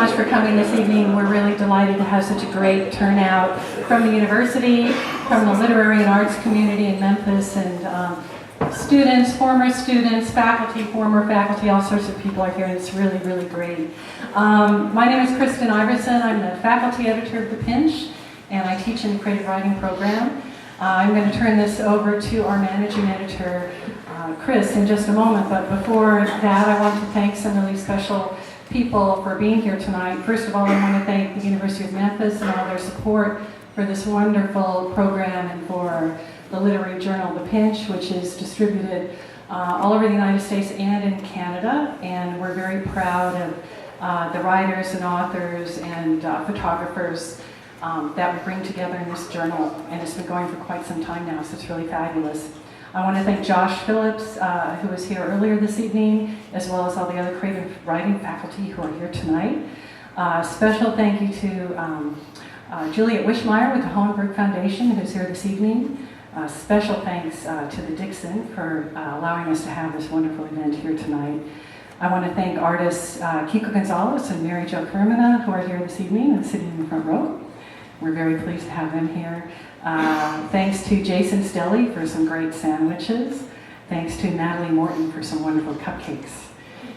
much for coming this evening. We're really delighted to have such a great turnout from the university, from the literary and arts community in Memphis, and students, former students, faculty, former faculty, all sorts of people are here, and it's really, really great. My name is Kristen Iverson. I'm the faculty editor of The Pinch, and I teach in the creative writing program. I'm going to turn this over to our managing editor, Chris, in just a moment, but before that I want to thank some really special people for being here tonight. First of all, I want to thank the University of Memphis and all their support for this wonderful program and for the literary journal The Pinch, which is distributed all over the United States and in Canada, and we're very proud of the writers and authors and photographers that we bring together in this journal, and it's been going for quite some time now, so it's really fabulous. I want to thank Josh Phillips, who was here earlier this evening, as well as all the other creative writing faculty who are here tonight. Special thank you to Juliet Wishmeyer with the Hohenberg Foundation, who's here this evening. Special thanks to the Dixon for allowing us to have this wonderful event here tonight. I want to thank artists Kiko Gonzalez and Mary Jo Carmina, who are here this evening and sitting in the front row. We're very pleased to have them here. Thanks to Jason Stelly for some great sandwiches. Thanks to Natalie Morton for some wonderful cupcakes.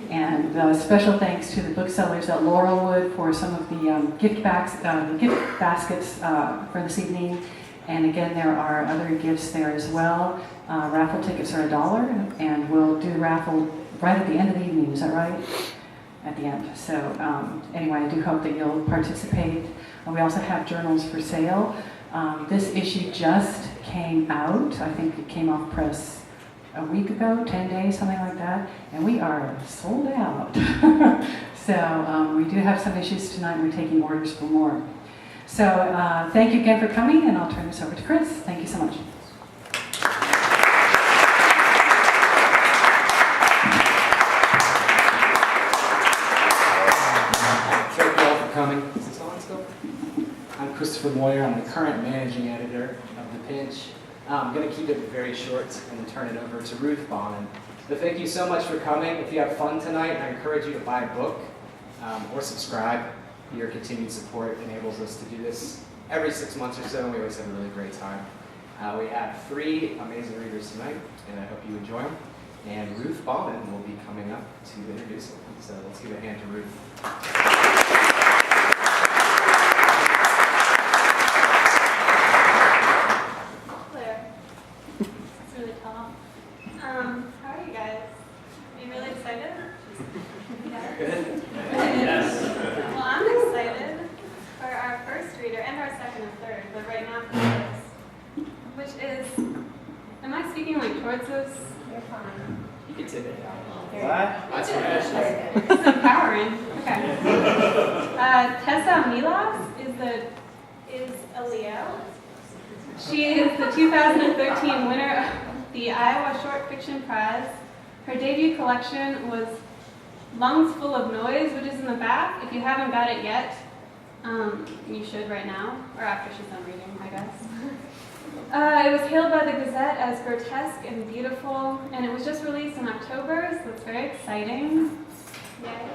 And special thanks to the booksellers at Laurelwood for some of the gift baskets for this evening. And again, there are other gifts there as well. Raffle tickets are $1, and we'll do the raffle right at the end of the evening. Is that right? At the end. So anyway, I do hope that you'll participate. We also have journals for sale. This issue just came out. I think it came off press a week ago, 10 days, something like that, and we are sold out. So we do have some issues tonight, and we're taking orders for more. So thank you again for coming, and I'll turn this over to Chris. Thank you so much. Thank you all for coming. Is this on still? I'm Christopher Moyer. I'm the current managing editor of The Pinch. I'm going to keep it very short and then turn it over to Ruth Bauman. But thank you so much for coming. If you have fun tonight, I encourage you to buy a book or subscribe. Your continued support enables us to do this every 6 months or so, and we always have a really great time. We have 3 amazing readers tonight, and I hope you enjoy them. And Ruth Bauman will be coming up to introduce them. So let's give a hand to Ruth. You can sit it down. That's It's empowering. Okay. Tessa Milas is a Leo. She is the 2013 winner of the Iowa Short Fiction Prize. Her debut collection was Lungs Full of Noise, which is in the back. If you haven't got it yet, you should right now, or after she's done reading, I guess. It was hailed by the Gazette as grotesque and beautiful, and it was just released in October, so it's very exciting. Yay.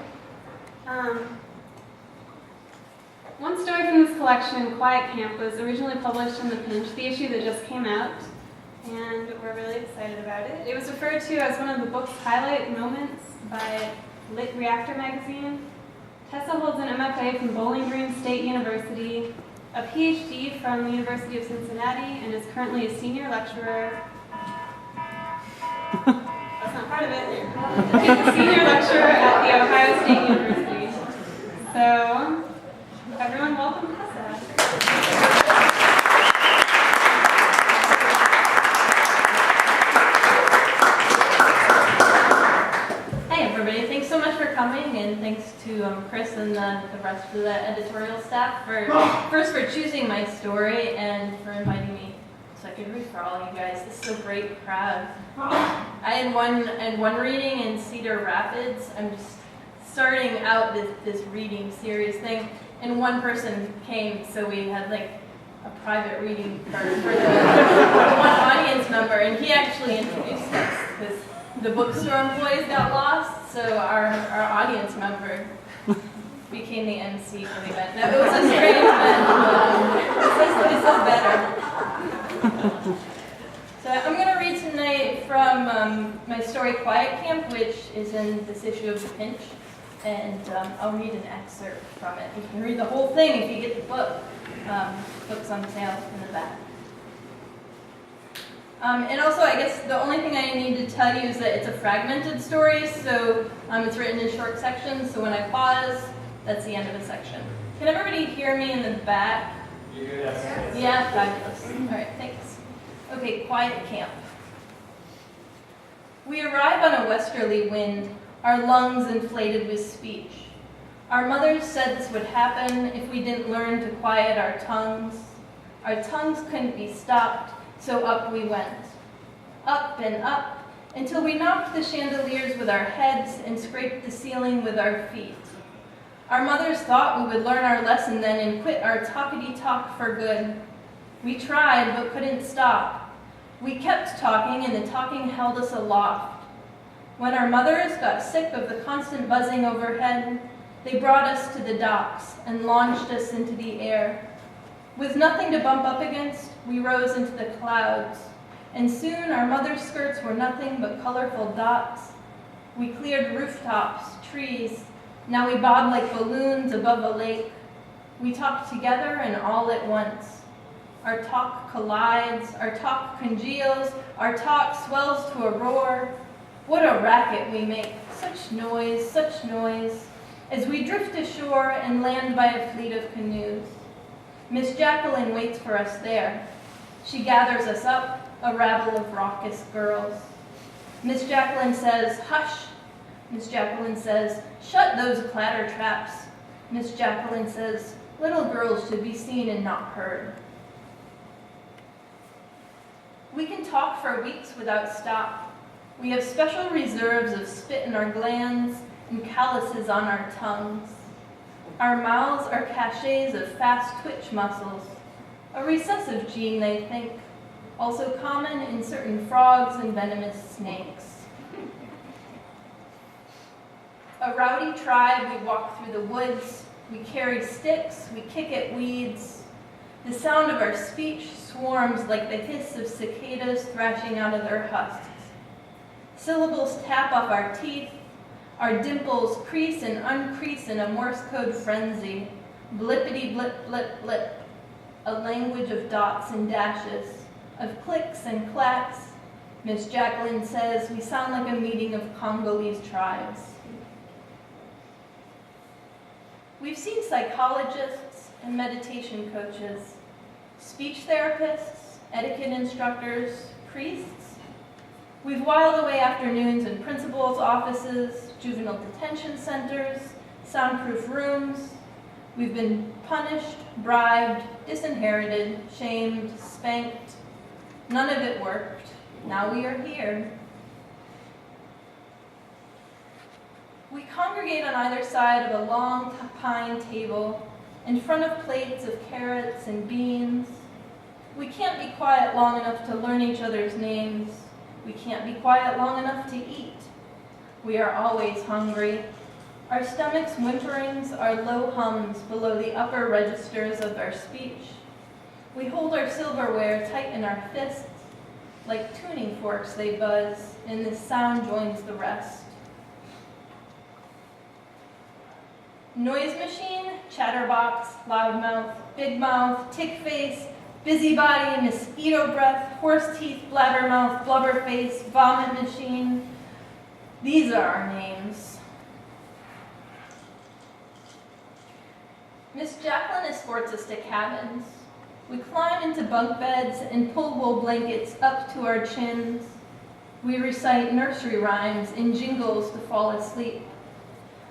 One story from this collection, Quiet Camp, was originally published in The Pinch, the issue that just came out, and we're really excited about it. It was referred to as one of the book's highlight moments by Lit Reactor magazine. Tessa holds an MFA from Bowling Green State University, a PhD from the University of Cincinnati, and is currently a senior lecturer. That's not part of it. A senior lecturer at the Ohio State University. So, everyone, welcome Tessa. Hey everybody, thanks so much for coming, and thanks to Chris and the rest of the editorial staff for choosing my story and for inviting me so I could read for all you guys. This is a great crowd. I had one reading in Cedar Rapids. I'm just starting out this reading series thing, and one person came, so we had like a private reading for the one audience member, and he actually introduced us because the bookstore employees got lost, so our audience member became the MC for the event. No, it was a strange event, but this is better. So I'm going to read tonight from my story Quiet Camp, which is in this issue of The Pinch, and I'll read an excerpt from it. You can read the whole thing if you get the book. Book's on sale in the back. And also, I guess the only thing I need to tell you is that it's a fragmented story, so it's written in short sections, so when I pause, that's the end of a section. Can everybody hear me in the back? Yes. Yeah, fabulous. All right, thanks. Okay, Quiet Camp. We arrive on a westerly wind, our lungs inflated with speech. Our mothers said this would happen if we didn't learn to quiet our tongues. Our tongues couldn't be stopped, so up we went. Up and up, until we knocked the chandeliers with our heads and scraped the ceiling with our feet. Our mothers thought we would learn our lesson then and quit our talkity-talk for good. We tried, but couldn't stop. We kept talking, and the talking held us aloft. When our mothers got sick of the constant buzzing overhead, they brought us to the docks and launched us into the air. With nothing to bump up against, we rose into the clouds, and soon our mother's skirts were nothing but colorful dots. We cleared rooftops, trees. Now we bob like balloons above a lake. We talk together and all at once. Our talk collides, our talk congeals, our talk swells to a roar. What a racket we make, such noise, as we drift ashore and land by a fleet of canoes. Miss Jacqueline waits for us there. She gathers us up, a rabble of raucous girls. Miss Jacqueline says, hush. Miss Jacqueline says, shut those clatter traps. Miss Jacqueline says, little girls should be seen and not heard. We can talk for weeks without stop. We have special reserves of spit in our glands and calluses on our tongues. Our mouths are caches of fast twitch muscles, a recessive gene, they think, also common in certain frogs and venomous snakes. A rowdy tribe, we walk through the woods, we carry sticks, we kick at weeds. The sound of our speech swarms like the hiss of cicadas thrashing out of their husks. Syllables tap off our teeth, our dimples crease and uncrease in a Morse code frenzy. Blippity blip blip blip, a language of dots and dashes, of clicks and clacks. Miss Jacqueline says we sound like a meeting of Congolese tribes. We've seen psychologists and meditation coaches, speech therapists, etiquette instructors, priests. We've whiled away afternoons in principals' offices, juvenile detention centers, soundproof rooms. We've been punished, bribed, disinherited, shamed, spanked. None of it worked. Now we are here. We congregate on either side of a long pine table, in front of plates of carrots and beans. We can't be quiet long enough to learn each other's names. We can't be quiet long enough to eat. We are always hungry. Our stomachs' whimperings are low hums below the upper registers of our speech. We hold our silverware tight in our fists. Like tuning forks they buzz, and this sound joins the rest. Noise machine, chatterbox, loudmouth, big mouth, tick face, busybody, mosquito breath, horse teeth, blabbermouth, blubberface, vomit machine. These are our names. Miss Jacqueline escorts us to cabins. We climb into bunk beds and pull wool blankets up to our chins. We recite nursery rhymes and jingles to fall asleep.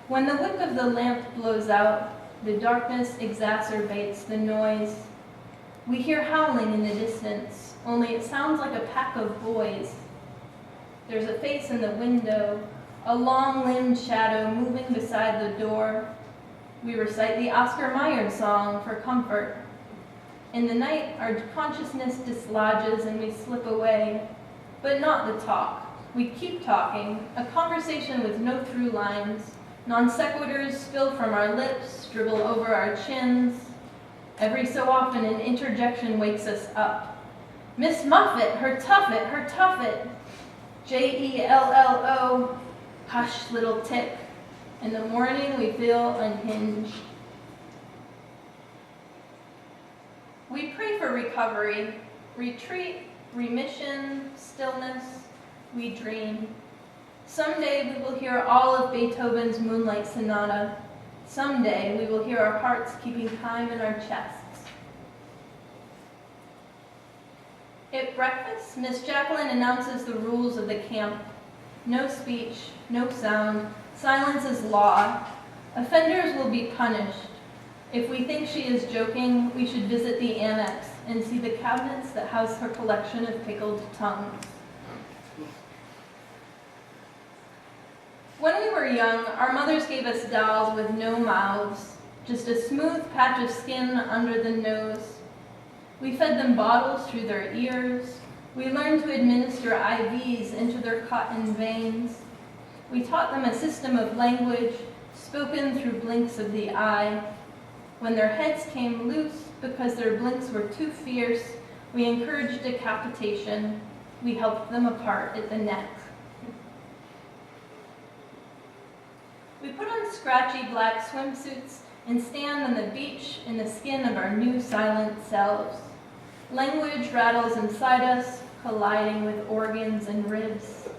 When the wick of the lamp blows out, the darkness exacerbates the noise. We hear howling in the distance, only it sounds like a pack of boys. There's a face in the window, a long-limbed shadow moving beside the door. We recite the Oscar Mayer song for comfort. In the night, our consciousness dislodges and we slip away, but not the talk. We keep talking, a conversation with no through lines, Non sequiturs spill from our lips, dribble over our chins. Every so often an interjection wakes us up. Miss Muffet, her tuffet, her tuffet. Jello, hush little tick. In the morning we feel unhinged. We pray for recovery, retreat, remission, stillness. We dream. Someday we will hear all of Beethoven's Moonlight Sonata. Someday we will hear our hearts keeping time in our chests. At breakfast, Miss Jacqueline announces the rules of the camp. No speech, no sound, silence is law. Offenders will be punished. If we think she is joking, we should visit the annex and see the cabinets that house her collection of pickled tongues. When we were young, our mothers gave us dolls with no mouths, just a smooth patch of skin under the nose. We fed them bottles through their ears. We learned to administer IVs into their cotton veins. We taught them a system of language spoken through blinks of the eye. When their heads came loose because their blinks were too fierce, we encouraged decapitation. We helped them apart at the neck. We put on scratchy black swimsuits and stand on the beach in the skin of our new silent selves. Language rattles inside us, colliding with organs and ribs.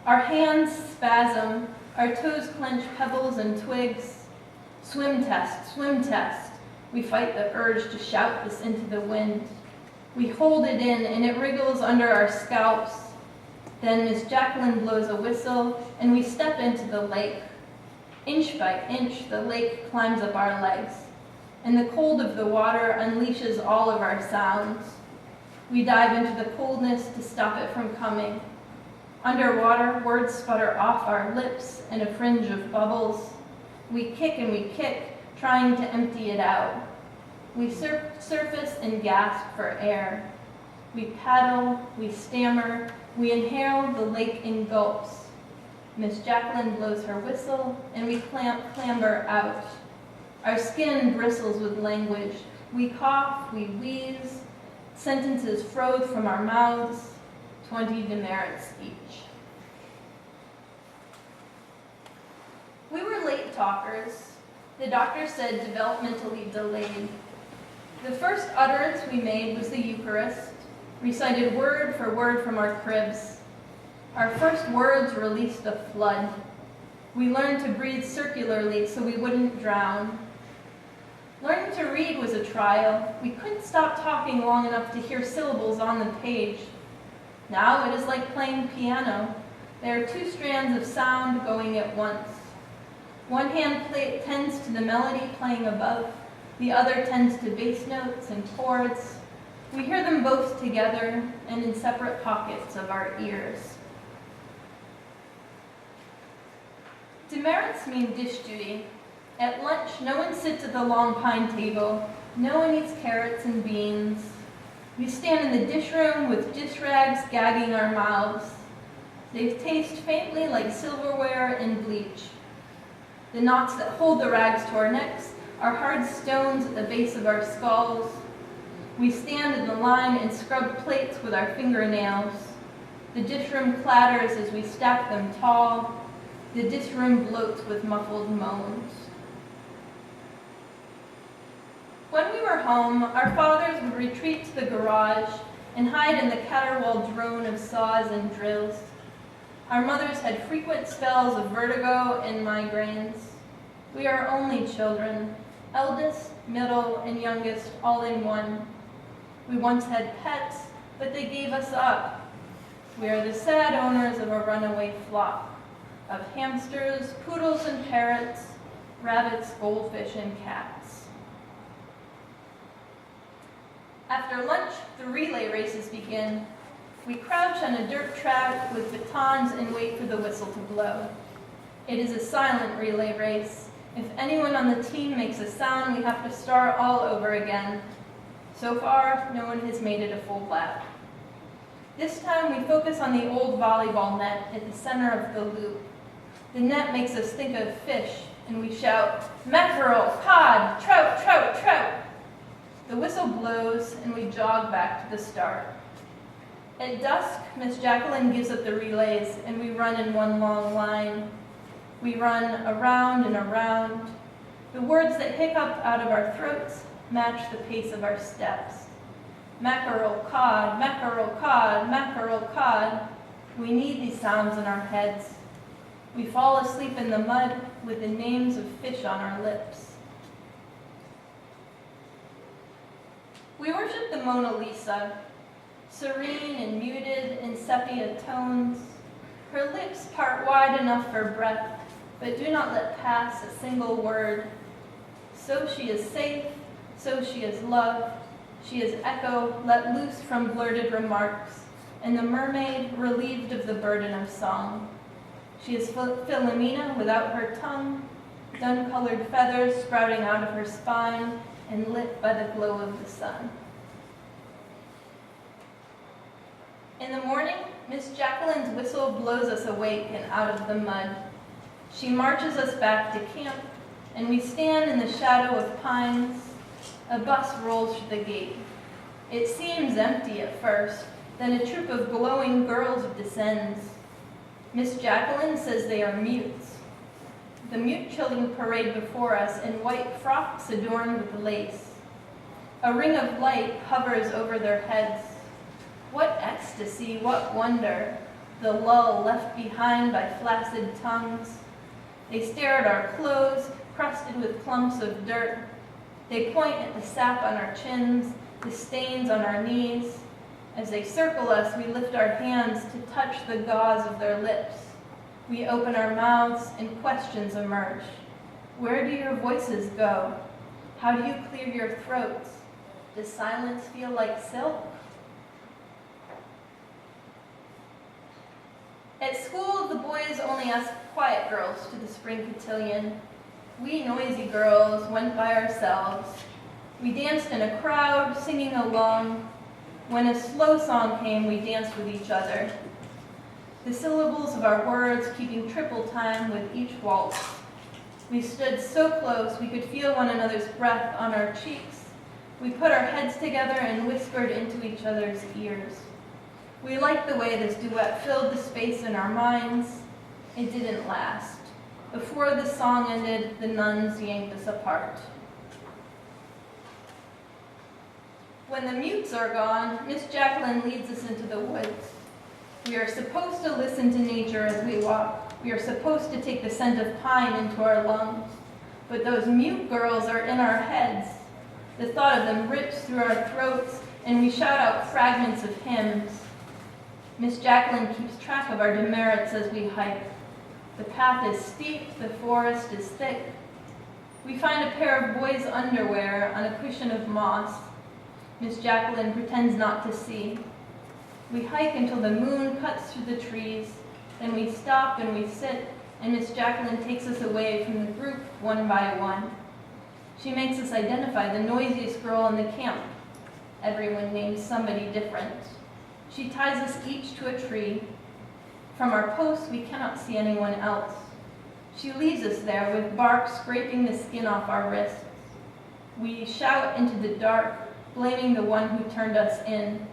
Our hands spasm, our toes clench pebbles and twigs. Swim test, swim test. We fight the urge to shout this into the wind. We hold it in and it wriggles under our scalps. Then Miss Jacqueline blows a whistle and we step into the lake. Inch by inch, the lake climbs up our legs, and the cold of the water unleashes all of our sounds. We dive into the coldness to stop it from coming. Underwater, words sputter off our lips in a fringe of bubbles. We kick and we kick, trying to empty it out. We surface and gasp for air. We paddle, we stammer, we inhale the lake in gulps. Miss Jacqueline blows her whistle, and we clamber out. Our skin bristles with language. We cough, we wheeze. Sentences froth from our mouths. 20 demerits each. We were late talkers. The doctor said developmentally delayed. The first utterance we made was the Eucharist, recited word for word from our cribs. Our first words released a flood. We learned to breathe circularly so we wouldn't drown. Learning to read was a trial. We couldn't stop talking long enough to hear syllables on the page. Now it is like playing piano. There are two strands of sound going at once. One hand tends to the melody playing above. The other tends to bass notes and chords. We hear them both together and in separate pockets of our ears. Demerits mean dish duty. At lunch, no one sits at the long pine table. No one eats carrots and beans. We stand in the dish room with dish rags gagging our mouths. They taste faintly like silverware and bleach. The knots that hold the rags to our necks are hard stones at the base of our skulls. We stand in the line and scrub plates with our fingernails. The dish room clatters as we stack them tall. The dish room bloats with muffled moans. When we were home, our fathers would retreat to the garage and hide in the caterwaul drone of saws and drills. Our mothers had frequent spells of vertigo and migraines. We are only children, eldest, middle, and youngest all in one. We once had pets, but they gave us up. We are the sad owners of a runaway flock, of hamsters, poodles and parrots, rabbits, goldfish, and cats. After lunch, the relay races begin. We crouch on a dirt track with batons and wait for the whistle to blow. It is a silent relay race. If anyone on the team makes a sound, we have to start all over again. So far, no one has made it a full lap. This time, we focus on the old volleyball net at the center of the loop. The net makes us think of fish and we shout, mackerel, cod, trout, trout, trout. The whistle blows, and we jog back to the start. At dusk, Miss Jacqueline gives up the relays, and we run in one long line. We run around and around. The words that hiccup out of our throats match the pace of our steps. Mackerel, cod, mackerel, cod, mackerel, cod. We need these sounds in our heads. We fall asleep in the mud with the names of fish on our lips. We worship the Mona Lisa, serene and muted in sepia tones. Her lips part wide enough for breath, but do not let pass a single word. So she is safe, so she is love, she is echo let loose from blurted remarks, and the mermaid relieved of the burden of song. She is Philomena without her tongue, dun-colored feathers sprouting out of her spine and lit by the glow of the sun. In the morning, Miss Jacqueline's whistle blows us awake and out of the mud. She marches us back to camp, and we stand in the shadow of pines. A bus rolls through the gate. It seems empty at first, then a troop of glowing girls descends. Miss Jacqueline says they are mutes. The mute children parade before us in white frocks adorned with lace. A ring of light hovers over their heads. What ecstasy, what wonder, the lull left behind by flaccid tongues. They stare at our clothes, crusted with clumps of dirt. They point at the sap on our chins, the stains on our knees. As they circle us, we lift our hands to touch the gauze of their lips. We open our mouths and questions emerge. Where do your voices go? How do you clear your throats? Does silence feel like silk? At school, the boys only asked quiet girls to the spring cotillion. We noisy girls went by ourselves. We danced in a crowd, singing along. When a slow song came, we danced with each other. The syllables of our words keeping triple time with each waltz. We stood so close we could feel one another's breath on our cheeks. We put our heads together and whispered into each other's ears. We liked the way this duet filled the space in our minds. It didn't last. Before the song ended, the nuns yanked us apart. When the mutes are gone, Miss Jacqueline leads us into the woods. We are supposed to listen to nature as we walk. We are supposed to take the scent of pine into our lungs. But those mute girls are in our heads. The thought of them rips through our throats, and we shout out fragments of hymns. Miss Jacqueline keeps track of our demerits as we hike. The path is steep, the forest is thick. We find a pair of boys' underwear on a cushion of moss. Miss Jacqueline pretends not to see. We hike until the moon cuts through the trees. Then we stop and we sit, and Miss Jacqueline takes us away from the group one by one. She makes us identify the noisiest girl in the camp. Everyone names somebody different. She ties us each to a tree. From our post, we cannot see anyone else. She leaves us there with bark scraping the skin off our wrists. We shout into the dark, blaming the one who turned us in.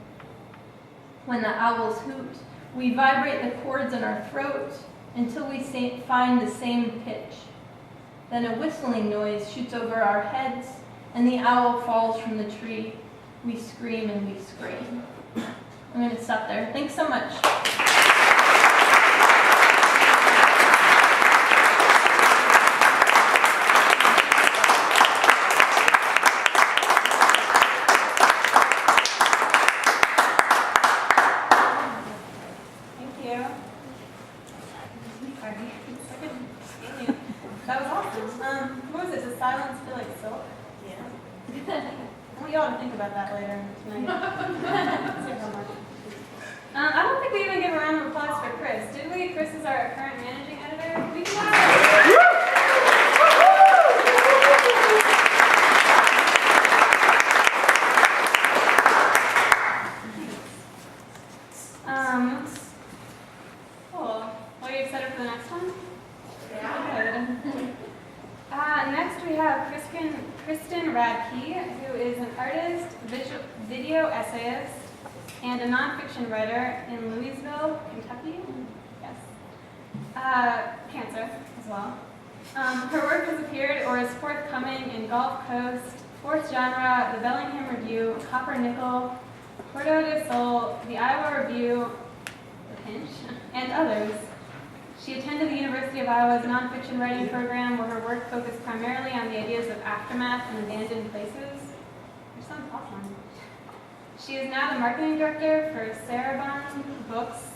When the owls hoot, we vibrate the cords in our throat until we find the same pitch. Then a whistling noise shoots over our heads, and the owl falls from the tree. We scream and we scream. I'm going to stop there. Thanks so much. That was awesome. What was it? Does silence feel like silk? Yeah. I want you all to think about that later tonight. I don't think we even give a round of applause for Chris. Did we? Chris is our current managing editor. Can we do that? Cool. Are you excited for the next one? Yeah. Good. Aaron Radke, who is an artist, video essayist, and a nonfiction writer in Louisville, Kentucky. Yes. Cancer as well. Her work has appeared or is forthcoming in Gulf Coast, Fourth Genre, The Bellingham Review, Copper Nickel, Porto de Sol, The Iowa Review, The Pinch, and others. She attended the University of Iowa's nonfiction writing program, where her work focused primarily on the ideas of aftermath and abandoned places. There's some awesome. She is now the marketing director for Sarabon Books,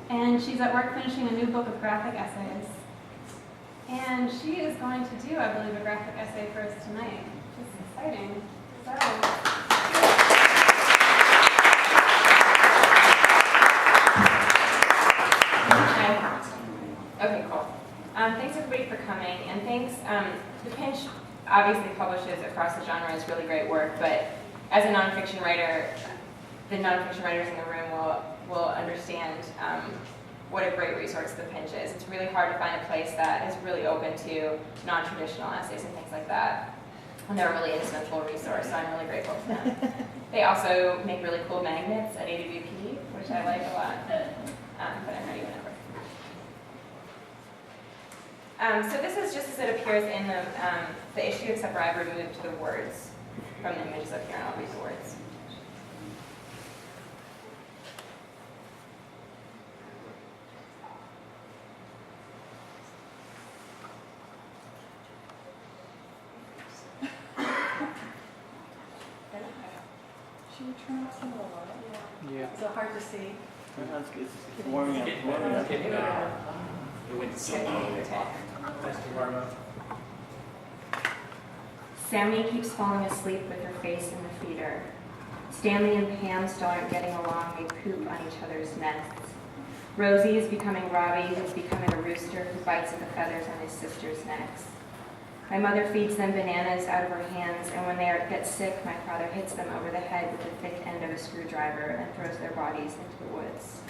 and she's at work finishing a new book of graphic essays. And she is going to do, I believe, a graphic essay for us tonight, which is exciting. Okay, cool. Thanks everybody for coming, and thanks. The Pinch obviously publishes across the genres really great work, but as a nonfiction writer, the nonfiction writers in the room will understand what a great resource the Pinch is. It's really hard to find a place that is really open to non-traditional essays and things like that. And they're a really essential resource, so I'm really grateful to them. They also make really cool magnets at AWP, which I like a lot, but I'm not even over. So this is just as it appears in the issue, except for I've removed the words from the images up here, and I'll read the words. Should we turn off some of the light? Yeah. Is it hard to see? That's good. It's warming up. Warming up. It went so long to talk. Nice to warm up. Sammy keeps falling asleep with her face in the feeder. Stanley and Pam still aren't getting along. They poop on each other's nests. Rosie is becoming Robbie, who's becoming a rooster who bites at the feathers on his sister's necks. My mother feeds them bananas out of her hands, and when they get sick, my father hits them over the head with the thick end of a screwdriver and throws their bodies into the woods.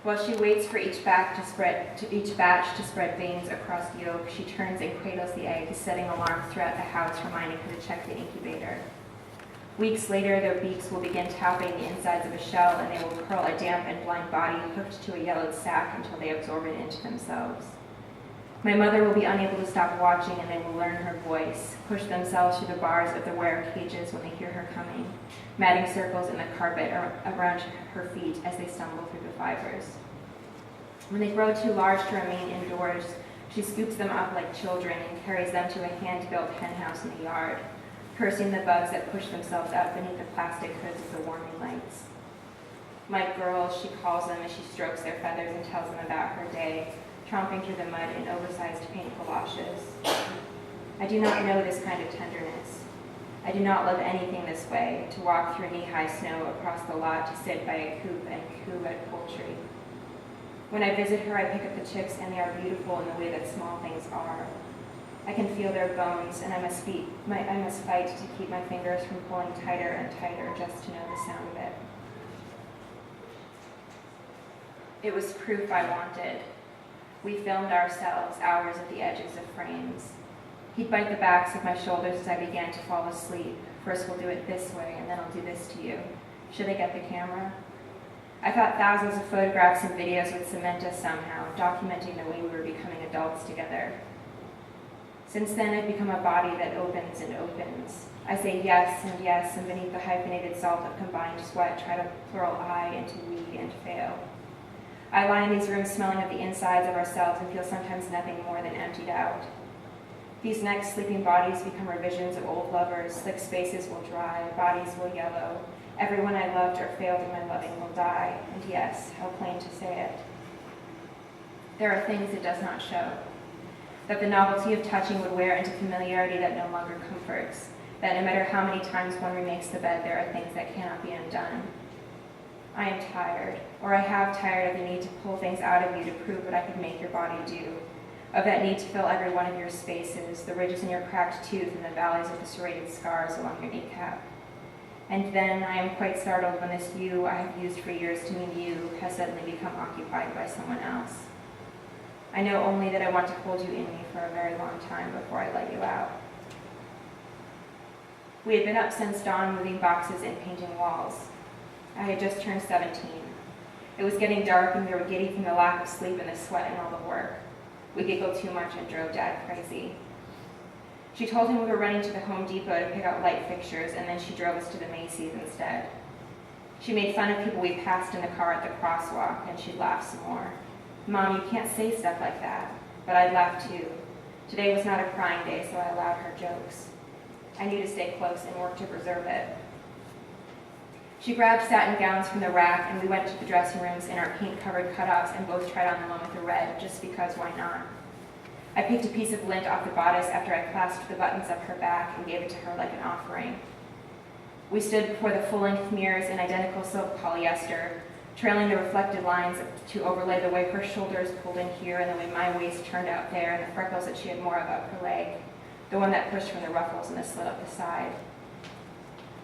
While she waits for each batch to spread veins across the yolk, she turns and cradles the egg, setting alarms throughout the house, reminding her to check the incubator. Weeks later, their beaks will begin tapping the insides of a shell, and they will curl a damp and blind body hooked to a yellowed sac until they absorb it into themselves. My mother will be unable to stop watching, and they will learn her voice, push themselves through the bars of the wire cages when they hear her coming, matting circles in the carpet around her feet as they stumble through the fibers. When they grow too large to remain indoors, she scoops them up like children and carries them to a hand-built henhouse in the yard, cursing the bugs that push themselves out beneath the plastic hoods of the warming lights. My girls, she calls them as she strokes their feathers and tells them about her day, tromping through the mud in oversized pink galoshes. I do not know this kind of tenderness. I do not love anything this way, to walk through knee-high snow across the lot to sit by a coop and coo at poultry. When I visit her, I pick up the chicks, and they are beautiful in the way that small things are. I can feel their bones, and I must fight to keep my fingers from pulling tighter and tighter just to know the sound of it. It was proof I wanted. We filmed ourselves, hours at the edges of frames. He'd bite the backs of my shoulders as I began to fall asleep. First we'll do it this way, and then I'll do this to you. Should I get the camera? I thought thousands of photographs and videos would cement us somehow, documenting the way we were becoming adults together. Since then, I've become a body that opens and opens. I say yes, and beneath the hyphenated salt of combined sweat, try to plural I into we and fail. I lie in these rooms smelling of the insides of ourselves and feel sometimes nothing more than emptied out. These next sleeping bodies become revisions of old lovers, slick spaces will dry, bodies will yellow. Everyone I loved or failed in my loving will die, and yes, how plain to say it. There are things it does not show. That the novelty of touching would wear into familiarity that no longer comforts. That no matter how many times one remakes the bed, there are things that cannot be undone. I am tired, or I have tired of the need to pull things out of you to prove what I could make your body do. Of that need to fill every one of your spaces, the ridges in your cracked tooth and the valleys of the serrated scars along your kneecap. And then I am quite startled when this you I have used for years to mean you has suddenly become occupied by someone else. I know only that I want to hold you in me for a very long time before I let you out. We had been up since dawn moving boxes and painting walls. I had just turned 17. It was getting dark and we were giddy from the lack of sleep and the sweat and all the work. We giggled too much and drove Dad crazy. She told him we were running to the Home Depot to pick out light fixtures, and then she drove us to the Macy's instead. She made fun of people we passed in the car at the crosswalk, and she laughed some more. Mom, you can't say stuff like that. But I'd laugh too. Today was not a crying day, so I allowed her jokes. I knew to stay close and work to preserve it. She grabbed satin gowns from the rack, and we went to the dressing rooms in our paint-covered cutoffs and both tried on the one with the red, just because why not? I picked a piece of lint off the bodice after I clasped the buttons up her back and gave it to her like an offering. We stood before the full-length mirrors in identical silk polyester, trailing the reflected lines to overlay the way her shoulders pulled in here and the way my waist turned out there and the freckles that she had more of up her leg, the one that pushed from the ruffles and the slit up the side.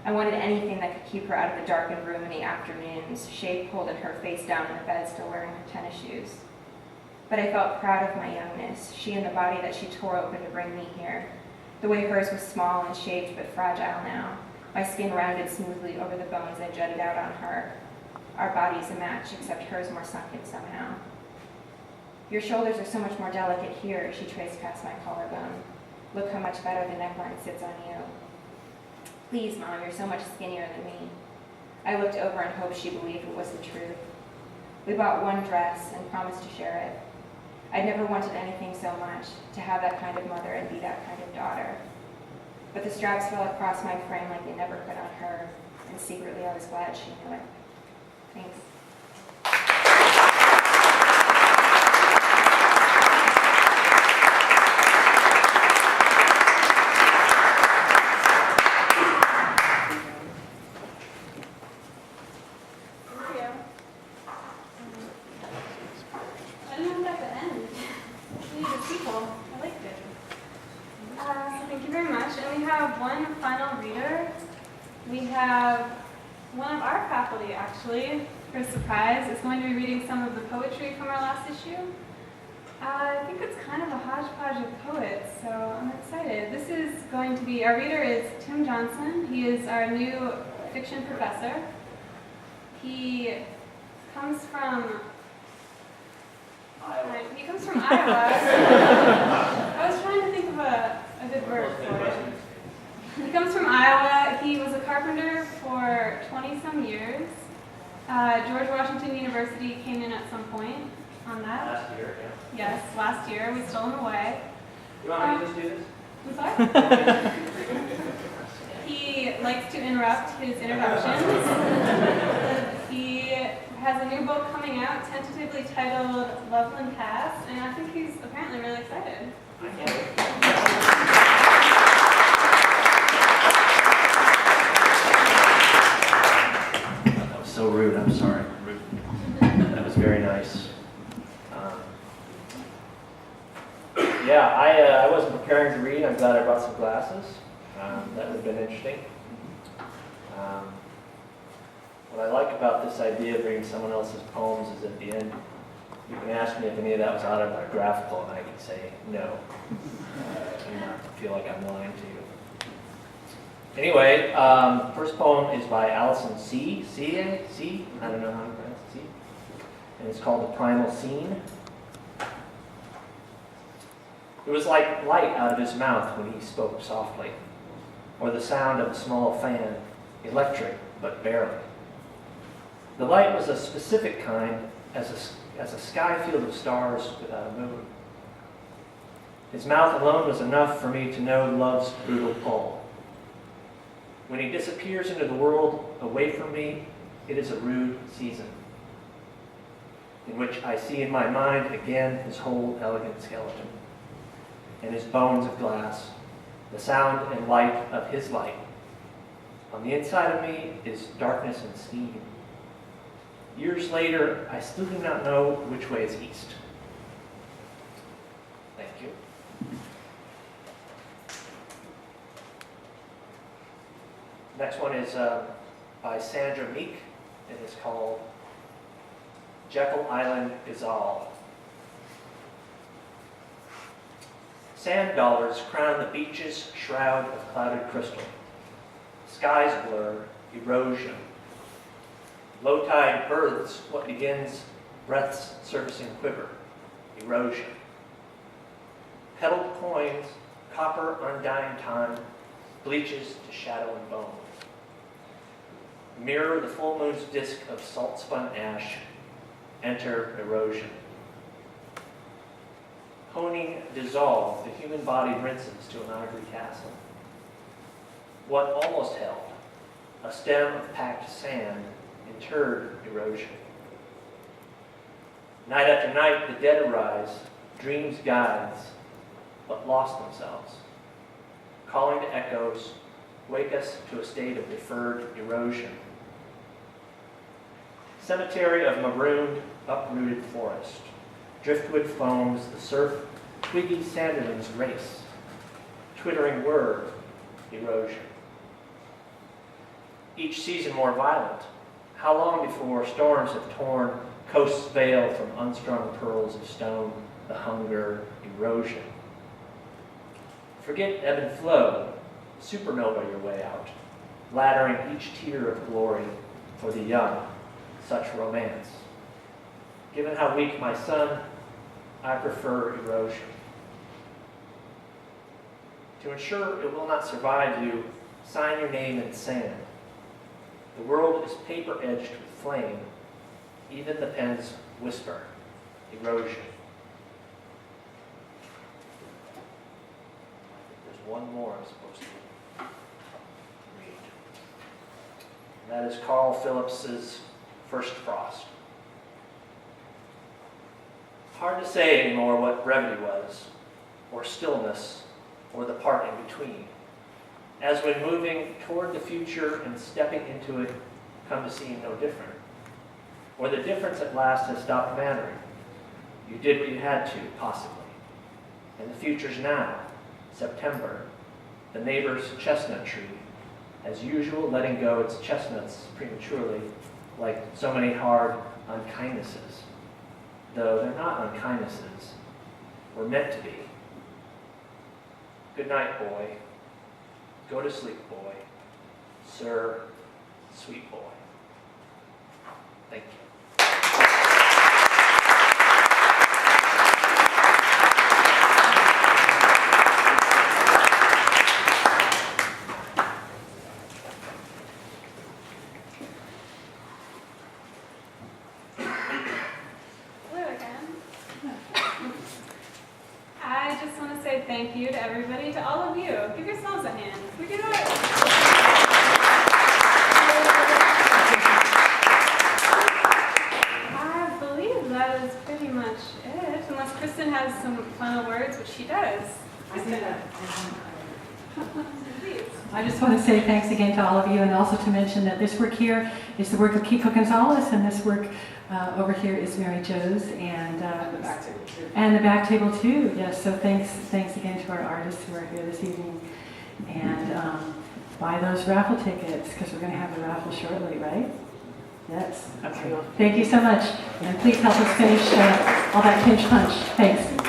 I wanted anything that could keep her out of the darkened room in the afternoons, shade pulled and her face down in the bed still wearing her tennis shoes. But I felt proud of my youngness, she and the body that she tore open to bring me here. The way hers was small and shaped but fragile now, my skin rounded smoothly over the bones that jutted out on her. Our bodies a match, except hers more sunken somehow. Your shoulders are so much more delicate here, she traced past my collarbone. Look how much better the neckline sits on you. Please, Mom, you're so much skinnier than me. I looked over and hoped she believed it was the truth. We bought one dress and promised to share it. I'd never wanted anything so much, to have that kind of mother and be that kind of daughter. But the straps fell across my frame like they never could on her, and secretly I was glad she knew it. Thanks. I didn't know that would end. We need a sequel. I liked it. So thank you very much. And we have one final reader. We have one of our faculty, actually, for a surprise, is going to be reading some of the poetry from our last issue. I think it's kind of a hodgepodge of poets, so I'm excited. This is going to be, our reader is Tim Johnson. He is our new fiction professor. He comes from Iowa. I was trying to think of a good word for it. He comes from Iowa. He was a carpenter for 20-some years. George Washington University came in at some point on that. Last year, yeah. Yes, last year. We stole him away. You want me to just do this? I'm sorry? He likes to interrupt his introductions. He has a new book coming out, tentatively titled Loveland Pass, and I think he's apparently really excited. I can't wait. That was so rude, I'm sorry. That was very nice. Yeah, I wasn't preparing to read. I'm glad I brought some glasses. That would have been interesting. What I like about this idea of reading someone else's poems is at the end, you can ask me if any of that was autobiographical, and I can say no. And not feel like I'm lying to you. Anyway, first poem is by Allison C. I don't know how to pronounce C. And it's called The Primal Scene. It was like light out of his mouth when he spoke softly, or the sound of a small fan, electric but barely. The light was a specific kind, as a sky field of stars without a moon. His mouth alone was enough for me to know love's brutal pull. When he disappears into the world away from me, it is a rude season, in which I see in my mind again his whole elegant skeleton, and his bones of glass, the sound and light of his light. On the inside of me is darkness and steam. Years later, I still do not know which way is east. Thank you. Next one is by Sandra Meek, and it's called Jekyll Island Gazelle. Sand dollars crown the beach's shroud of clouded crystal. skies blur, erosion. Low tide births what begins breath's surfacing quiver, erosion. Petaled coins, copper undying time, bleaches to shadow and bone. Mirror the full moon's disk of salt spun ash, enter erosion. Honing dissolve, the human body rinses to an ivory castle. What almost held, a stem of packed sand, interred erosion. Night after night, the dead arise, dreams guides, but lost themselves. Calling to echoes, wake us to a state of deferred erosion. Cemetery of marooned, uprooted forest. Driftwood foams, the surf, twiggy sanderlings race. Twittering word, erosion. Each season more violent. How long before storms have torn coasts veil from unstrung pearls of stone, the hunger, erosion? Forget ebb and flow, supernova your way out, laddering each tear of glory for the young, such romance. Given how weak my son, I prefer erosion. To ensure it will not survive you, sign your name in sand. The world is paper edged with flame, even the pen's whisper, erosion. There's one more I'm supposed to read. And that is Carl Phillips's First Frost. Hard to say anymore what brevity was, or stillness, or the part in between. As when moving toward the future and stepping into it come to seem no different. Or the difference at last has stopped mattering. You did what you had to, possibly. And the future's now, September, the neighbor's chestnut tree, as usual letting go its chestnuts prematurely, like so many hard unkindnesses. Though they're not unkindnesses, we're meant to be. Good night, boy. Go to sleep, boy. Sir, sweet boy. Thank you. Hello again. I just want to say thank you to everybody, to all of you. Give yourselves a hand. We can do it. I believe that is pretty much it, unless Kristen has some final words, which she does. Kristen. Please. I just want to say thanks again to all of you, and also to mention that this work here is the work of Kiko Gonzalez, and this work over here is Mary Jo's, and The back table too. and the back table too. Yes, so thanks again to our artists who are here this evening, and buy those raffle tickets because we're going to have a raffle shortly, right? Yes. Okay. Thank you so much, and please help us finish all that pinch punch. Thanks.